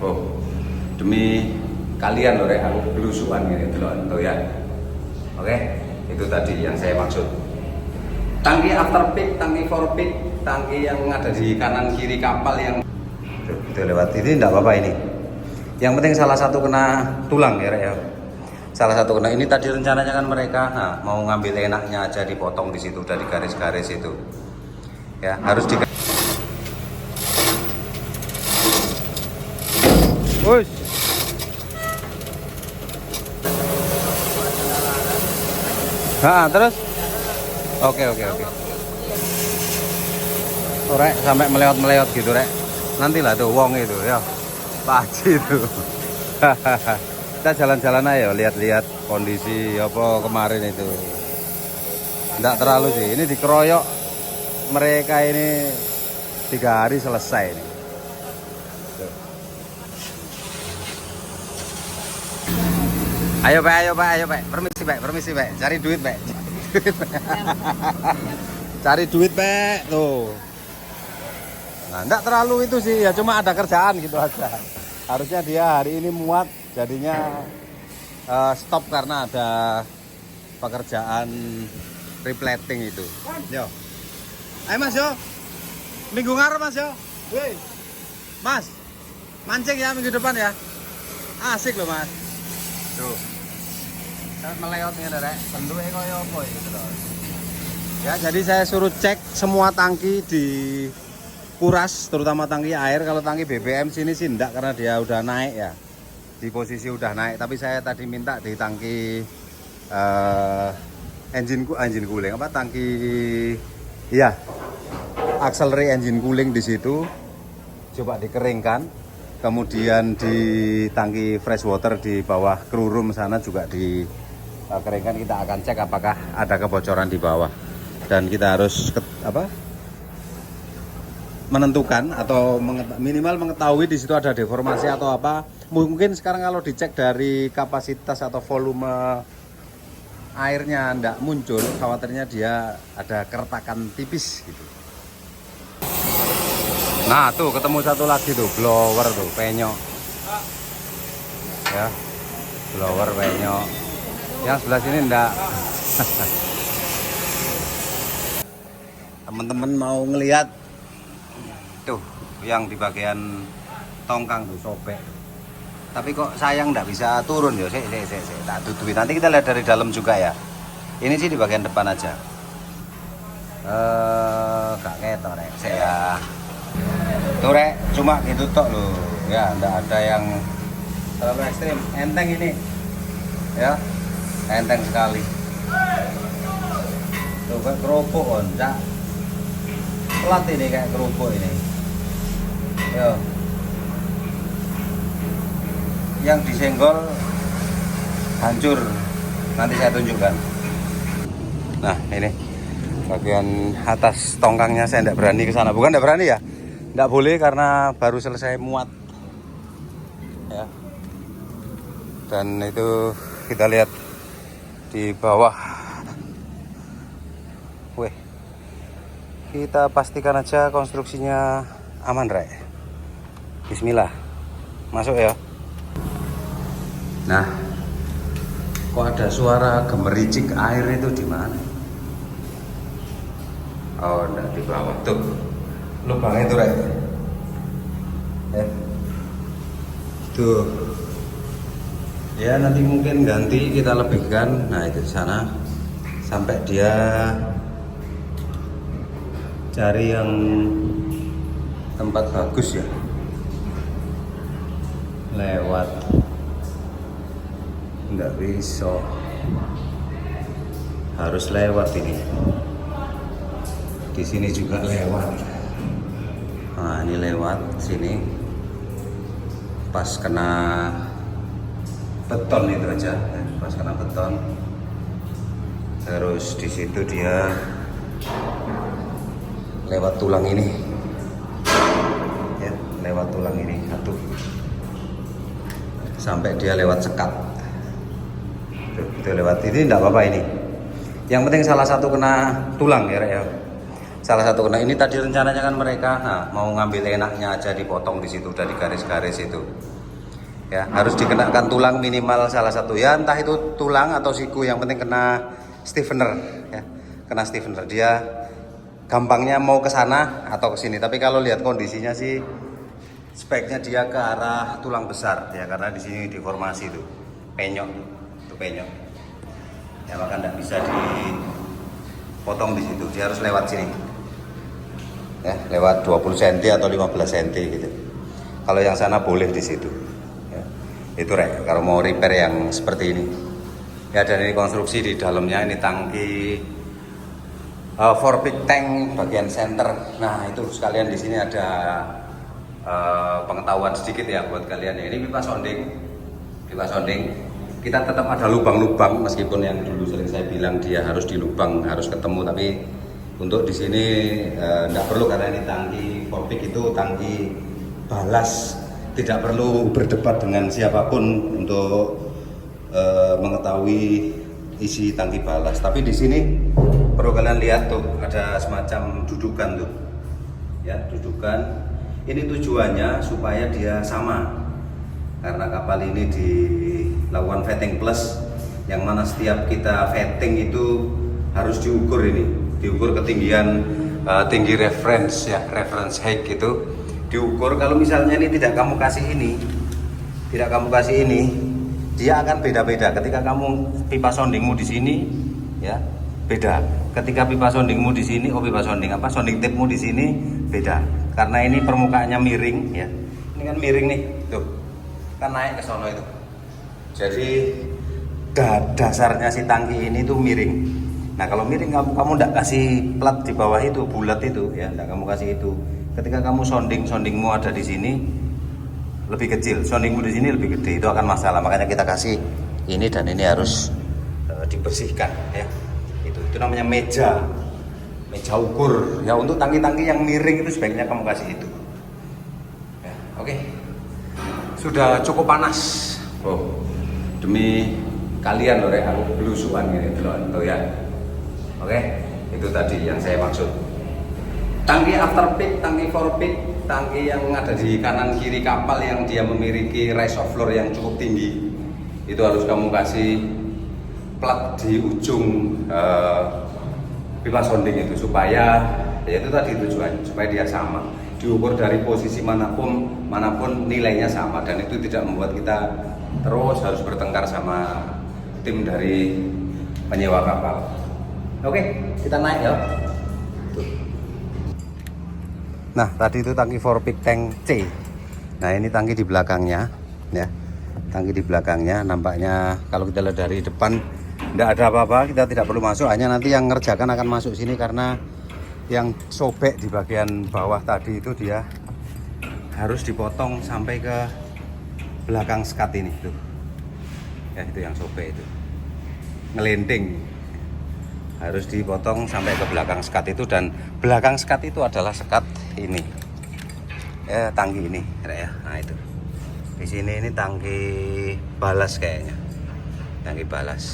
Oh, demi kalian loh, Rek, aku belusuan gini tuh ya. Oke, itu tadi yang saya maksud. Tangki after peak, tangki for peak, tangki yang ada di kanan kiri kapal yang itu lewat ini enggak apa-apa ini. Yang penting salah satu kena tulang ya, Rek ya. Salah satu kena ini tadi rencananya kan mereka mau ngambil enaknya aja dipotong di situ dari garis-garis itu. Ya, harus di Wush. Terus? Oke. Tuh, Rek, sampai melewat-melewat gitu, Rek. Nantilah tuh wong itu ya. Pak Haji itu. Kita jalan-jalan aja, lihat-lihat kondisi apa kemarin itu. Enggak terlalu sih. Ini dikeroyok mereka ini 3 hari selesai ini. Ayo Pak. Permisi, Pak. Cari duit, Pak. Cari duit, Pak. Tuh. Nah, enggak terlalu itu sih, ya cuma ada kerjaan gitu aja. Harusnya dia hari ini muat, jadinya stop karena ada pekerjaan replating itu. Yo. Ayo Mas yo. Minggu ngarep Mas yo. Woi. Mas. Mancing ya minggu depan ya. Asik loh, Mas. Tuh. Melewat nih, Rek. Bentuknya kayak apa gitu loh. Ya, jadi saya suruh cek semua tangki di kuras, terutama tangki air. Kalau tangki BBM sini sih enggak karena dia udah naik ya. Di posisi udah naik, tapi saya tadi minta di tangki engine cooling apa tangki iya. Auxiliary engine cooling di situ coba dikeringkan. Kemudian di tangki fresh water di bawah crew room sana juga dikeringkan. Kita akan cek apakah ada kebocoran di bawah. Dan kita harus menentukan atau minimal mengetahui di situ ada deformasi atau apa. Mungkin sekarang kalau dicek dari kapasitas atau volume airnya enggak muncul, khawatirnya dia ada keretakan tipis gitu. Nah tuh ketemu satu lagi tuh blower tuh penyok ya, blower penyok. Yang sebelah sini enggak. Teman-teman mau ngelihat tuh yang di bagian tongkang tuh sobek, tapi kok sayang nggak bisa turun ya. Tak tutupi, nanti kita lihat dari dalam juga ya. Ini sih di bagian depan aja. Gak ketok, Rek. Saya tuh, Rek, cuma gitu tok loh ya, nggak ada yang terlalu ekstrim. Enteng ini ya, enteng sekali tuh. Kayak kerupuk Cak, pelat ini kayak kerupuk ini. Yo, yang disenggol hancur, nanti saya tunjukkan. Nah ini bagian atas tongkangnya, saya tidak berani ke sana. Bukan tidak berani ya, tidak boleh karena baru selesai muat ya. Dan itu kita lihat di bawah. Weh, kita pastikan aja konstruksinya aman, Rek. Bismillah, masuk ya. Nah, kok ada suara gemericik air itu di mana? Oh, enggak, di bawah tuh. Lubang itu, Rek. Tuh. Ya, nanti mungkin ganti kita lebihkan. Nah, itu di sana sampai dia cari yang tempat bagus ya. Lewat nggak bisa, harus lewat ini. Di sini juga lewat. Nah, ini lewat sini pas kena beton itu aja, pas kena beton. Terus di situ dia lewat tulang ini ya, lewat tulang ini satu sampai dia lewat sekat. Itu lewat ini enggak apa-apa ini. Yang penting salah satu kena tulang ya, Rek ya. salah satu kena ini tadi rencananya kan mereka mau ngambil enaknya aja dipotong di situ dari garis-garis itu. Ya, harus dikenakan tulang minimal salah satu ya, entah itu tulang atau siku, yang penting kena stiffener ya. Kena stiffener, dia gampangnya mau ke sana atau ke sini. Tapi kalau lihat kondisinya sih speknya dia ke arah tulang besar ya, karena di sini deformasi itu penyok, itu penyok. Ya maka tidak bisa dipotong di situ, dia harus lewat sini. Ya, lewat 20 cm atau 15 cm gitu. Kalau yang sana boleh di situ. Ya, itu kalau mau repair yang seperti ini. Ya, dan ini konstruksi di dalamnya ini tangki for big tank bagian center. Nah, itu sekalian di sini ada pengetahuan sedikit ya buat kalian ya. Ini pipa sounding. Pipa sounding. Kita tetap ada lubang-lubang meskipun yang dulu sering saya bilang dia harus dilubang, harus ketemu, tapi untuk di sini tidak perlu karena ini tangki for big, itu tangki balas. Tidak perlu berdebat dengan siapapun untuk mengetahui isi tangki balas. Tapi di sini perlu kalian lihat tuh ada semacam dudukan tuh, ya dudukan. Ini tujuannya supaya dia sama, karena kapal ini dilakukan vetting plus, yang mana setiap kita vetting itu harus diukur ini, diukur ketinggian tinggi reference ya, reference height gitu diukur. Kalau misalnya ini tidak kamu kasih ini, dia akan beda-beda. Ketika kamu pipa soundingmu di sini ya beda. Ketika pipa soundingmu di sini, pipa sounding sounding tipmu di sini beda. Karena ini permukaannya miring ya. Ini kan miring nih, tuh. Kan naik ke sono itu. Jadi dasarnya si tangki ini tuh miring. Nah, kalau miring kamu enggak kasih plat di bawah itu, bulat itu ya, enggak kamu kasih itu. Ketika kamu soundingmu ada di sini lebih kecil, soundingmu di sini lebih gede, itu akan masalah. Makanya kita kasih ini, dan ini harus dibersihkan ya. Itu namanya meja ukur ya. Untuk tangki-tangki yang miring itu sebaiknya kamu kasih itu ya. Oke. Sudah cukup panas demi kalian loh, aku belusuan ini tuh ya. Oke, itu tadi yang saya maksud. Tangki after peak, tangki for peak, tangki yang ada di kanan kiri kapal yang dia memiliki rise of floor yang cukup tinggi, itu harus kamu kasih plat di ujung pipa sounding itu, supaya ya itu tadi tujuannya, supaya dia sama, diukur dari posisi manapun nilainya sama, dan itu tidak membuat kita terus harus bertengkar sama tim dari penyewa kapal. Oke, kita naik ya. Nah, tadi itu tangki for big tank C. Nah, ini tangki di belakangnya ya. Tangki di belakangnya nampaknya kalau kita lihat dari depan tidak ada apa-apa, kita tidak perlu masuk, hanya nanti yang ngerjakan akan masuk sini karena yang sobek di bagian bawah tadi itu dia harus dipotong sampai ke belakang skat ini tuh. Ya, itu yang sobek itu. Ngelending. Harus dipotong sampai ke belakang skat itu, dan belakang skat itu adalah skat ini. Ya, tangki ini ya. Nah, itu. Di sini ini tangki balas kayaknya. Tangki balas.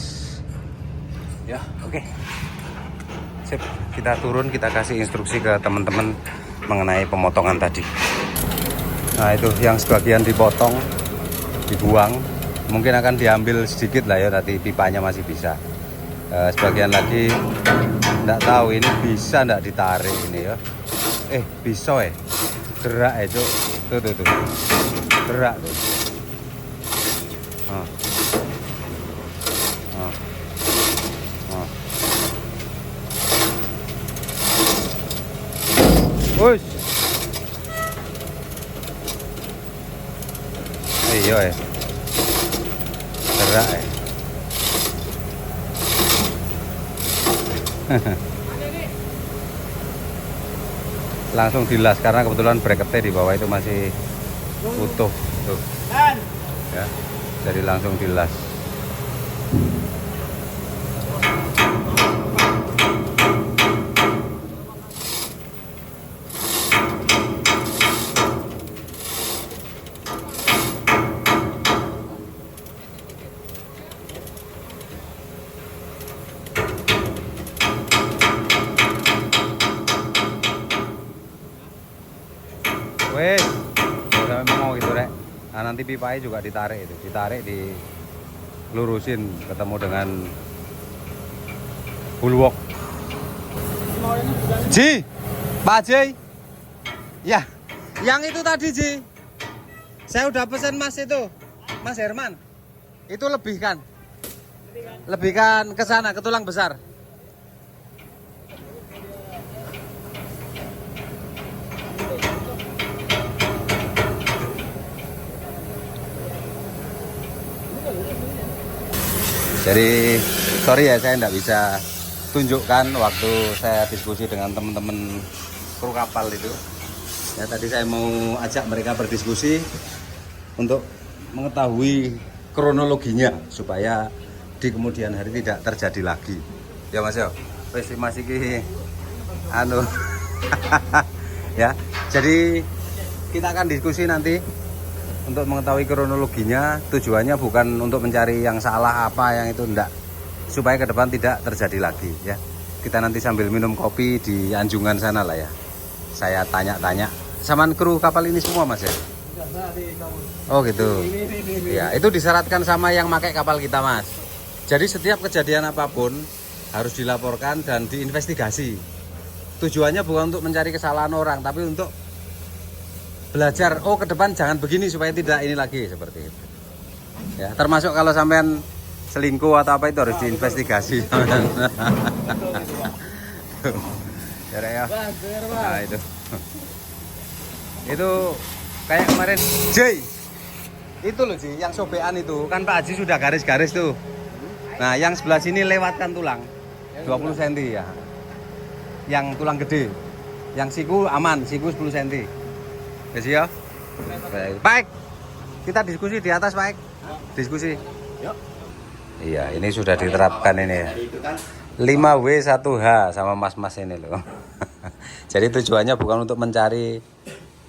Ya, oke. Sip, kita turun, kita kasih instruksi ke teman-teman mengenai pemotongan tadi. Nah, itu yang sebagian dipotong, dibuang. Mungkin akan diambil sedikit lah ya, nanti pipanya masih bisa. Sebagian lagi enggak tahu ini bisa enggak ditarik ini ya. Bisa gerak itu. Tuh. Gerak tuh. Wush. Iya gerak langsung dilas karena kebetulan bracketnya di bawah itu masih utuh tuh ya, jadi langsung dilas. nanti pipanya juga ditarik itu, ditarik dilurusin ketemu dengan bulwok. Ji, Pak Ji. Ya, yang itu tadi Ji. Saya udah pesen Mas itu, Mas Herman. Itu lebihkan. Lebihkan ke sana, ke tulang besar. Jadi sorry ya, saya tidak bisa tunjukkan waktu saya diskusi dengan teman-teman kru kapal itu. Ya, tadi saya mau ajak mereka berdiskusi untuk mengetahui kronologinya supaya di kemudian hari tidak terjadi lagi. Ya Mas yo, masih anu. Ya, jadi kita akan diskusi nanti untuk mengetahui kronologinya. Tujuannya bukan untuk mencari yang salah apa yang itu, enggak, supaya ke depan tidak terjadi lagi ya. Kita nanti sambil minum kopi di anjungan sana lah ya. Saya tanya-tanya sama kru kapal ini semua Mas ya. Oh gitu. Ya, itu disyaratkan sama yang pakai kapal kita Mas. Jadi setiap kejadian apapun harus dilaporkan dan diinvestigasi. Tujuannya bukan untuk mencari kesalahan orang, tapi untuk belajar, oh ke depan jangan begini supaya tidak ini lagi, seperti itu. Ya, termasuk kalau sampean selingkuh atau apa itu harus diinvestigasi. Ya. Nah, itu kayak kemarin Jay. Itu loh Ji, yang sobekan itu kan Pak Haji sudah garis-garis tuh. Nah, yang sebelah sini lewatkan tulang 20 cm ya. Yang tulang gede. Yang siku aman, siku 10 cm. Ya, baik. Kita diskusi di atas, Pak. Diskusi. Iya, ini sudah diterapkan ini ya. 5W1H sama mas-mas ini loh. Jadi tujuannya bukan untuk mencari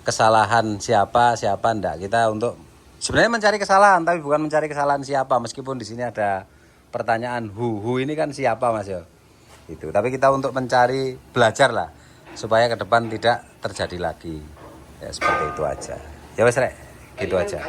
kesalahan siapa enggak. Kita untuk sebenarnya mencari kesalahan, tapi bukan mencari kesalahan siapa. Meskipun di sini ada pertanyaan who ini kan siapa Mas ya. Itu. Tapi kita untuk mencari, belajar lah supaya ke depan tidak terjadi lagi. Ya seperti itu aja. Ya wes Rek, gitu aja.